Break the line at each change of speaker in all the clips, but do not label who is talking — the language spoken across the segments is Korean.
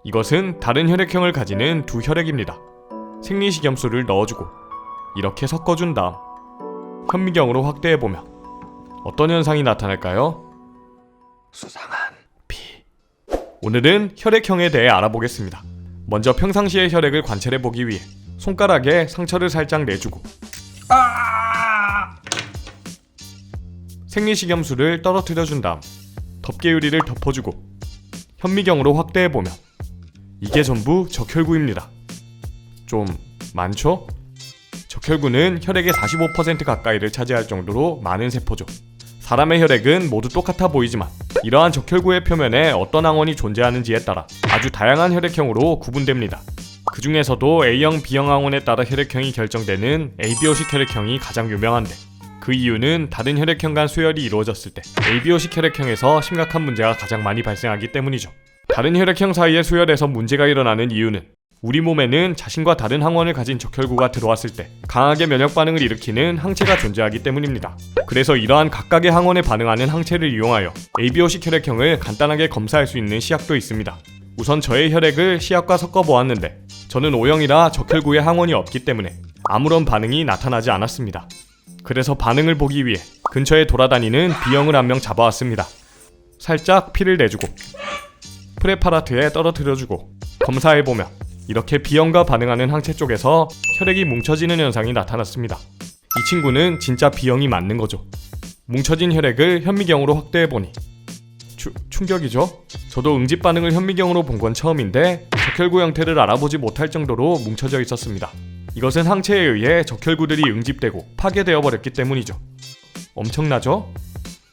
이것은 다른 혈액형을 가지는 두 혈액입니다. 생리식염수를 넣어주고 이렇게 섞어준 다음 현미경으로 확대해보면 어떤 현상이 나타날까요? 수상한 피. 오늘은 혈액형에 대해 알아보겠습니다. 먼저 평상시의 혈액을 관찰해보기 위해 손가락에 상처를 살짝 내주고 생리식염수를 떨어뜨려준 다음 덮개유리를 덮어주고 현미경으로 확대해보면 이게 전부 적혈구입니다. 좀 많죠? 적혈구는 혈액의 45% 가까이를 차지할 정도로 많은 세포죠. 사람의 혈액은 모두 똑같아 보이지만 이러한 적혈구의 표면에 어떤 항원이 존재하는지에 따라 아주 다양한 혈액형으로 구분됩니다. 그 중에서도 A형, B형 항원에 따라 혈액형이 결정되는 ABO식 혈액형이 가장 유명한데, 그 이유는 다른 혈액형 간 수혈이 이루어졌을 때 ABO식 혈액형에서 심각한 문제가 가장 많이 발생하기 때문이죠. 다른 혈액형 사이의 수혈에서 문제가 일어나는 이유는 우리 몸에는 자신과 다른 항원을 가진 적혈구가 들어왔을 때 강하게 면역 반응을 일으키는 항체가 존재하기 때문입니다. 그래서 이러한 각각의 항원에 반응하는 항체를 이용하여 ABO식 혈액형을 간단하게 검사할 수 있는 시약도 있습니다. 우선 저의 혈액을 시약과 섞어 보았는데 저는 O형이라 적혈구에 항원이 없기 때문에 아무런 반응이 나타나지 않았습니다. 그래서 반응을 보기 위해 근처에 돌아다니는 B형을 한 명 잡아왔습니다. 살짝 피를 내주고 프레파라트에 떨어뜨려주고 검사해보면 이렇게 B형과 반응하는 항체 쪽에서 혈액이 뭉쳐지는 현상이 나타났습니다. 이 친구는 진짜 B형이 맞는 거죠. 뭉쳐진 혈액을 현미경으로 확대해보니 충격이죠? 저도 응집 반응을 현미경으로 본 건 처음인데 적혈구 형태를 알아보지 못할 정도로 뭉쳐져 있었습니다. 이것은 항체에 의해 적혈구들이 응집되고 파괴되어 버렸기 때문이죠. 엄청나죠?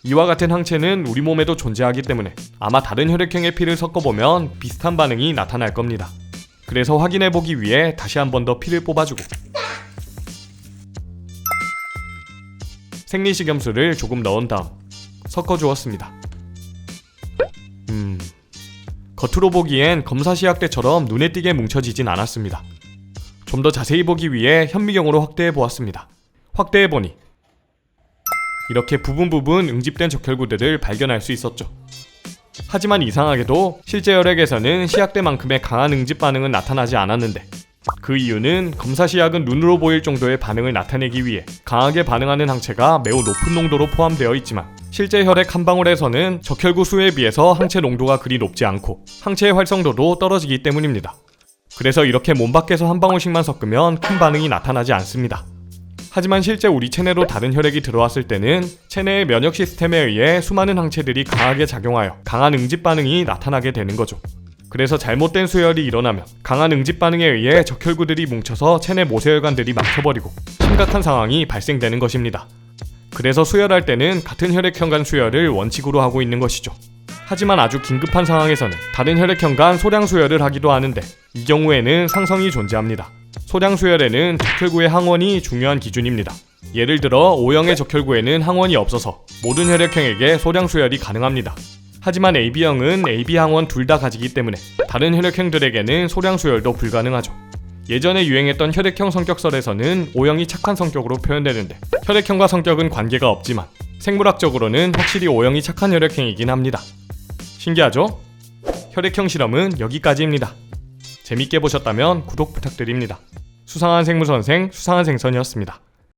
이와 같은 항체는 우리 몸에도 존재하기 때문에 아마 다른 혈액형의 피를 섞어보면 비슷한 반응이 나타날 겁니다. 그래서 확인해보기 위해 다시 한 번 더 피를 뽑아주고 생리식염수를 조금 넣은 다음 섞어주었습니다. 겉으로 보기엔 검사 시약 때처럼 눈에 띄게 뭉쳐지진 않았습니다. 좀 더 자세히 보기 위해 현미경으로 확대해보았습니다. 확대해보니 이렇게 부분 응집된 적혈구들을 발견할 수 있었죠. 하지만 이상하게도 실제 혈액에서는 시약 때만큼의 강한 응집 반응은 나타나지 않았는데, 그 이유는 검사 시약은 눈으로 보일 정도의 반응을 나타내기 위해 강하게 반응하는 항체가 매우 높은 농도로 포함되어 있지만 실제 혈액 한 방울에서는 적혈구 수에 비해서 항체 농도가 그리 높지 않고 항체의 활성도도 떨어지기 때문입니다. 그래서 이렇게 몸 밖에서 한 방울씩만 섞으면 큰 반응이 나타나지 않습니다. 하지만 실제 우리 체내로 다른 혈액이 들어왔을 때는 체내의 면역 시스템에 의해 수많은 항체들이 강하게 작용하여 강한 응집 반응이 나타나게 되는 거죠. 그래서 잘못된 수혈이 일어나면 강한 응집 반응에 의해 적혈구들이 뭉쳐서 체내 모세혈관들이 막혀버리고 심각한 상황이 발생되는 것입니다. 그래서 수혈할 때는 같은 혈액형 간 수혈을 원칙으로 하고 있는 것이죠. 하지만 아주 긴급한 상황에서는 다른 혈액형 간 소량 수혈을 하기도 하는데, 이 경우에는 상성이 존재합니다. 소량 수혈에는 적혈구의 항원이 중요한 기준입니다. 예를 들어 O형의 적혈구에는 항원이 없어서 모든 혈액형에게 소량 수혈이 가능합니다. 하지만 AB형은 AB 항원 둘 다 가지기 때문에 다른 혈액형들에게는 소량 수혈도 불가능하죠. 예전에 유행했던 혈액형 성격설에서는 O형이 착한 성격으로 표현되는데, 혈액형과 성격은 관계가 없지만 생물학적으로는 확실히 O형이 착한 혈액형이긴 합니다. 신기하죠? 혈액형 실험은 여기까지입니다. 재밌게 보셨다면 구독 부탁드립니다. 수상한 생물선생 수상한 생선이었습니다.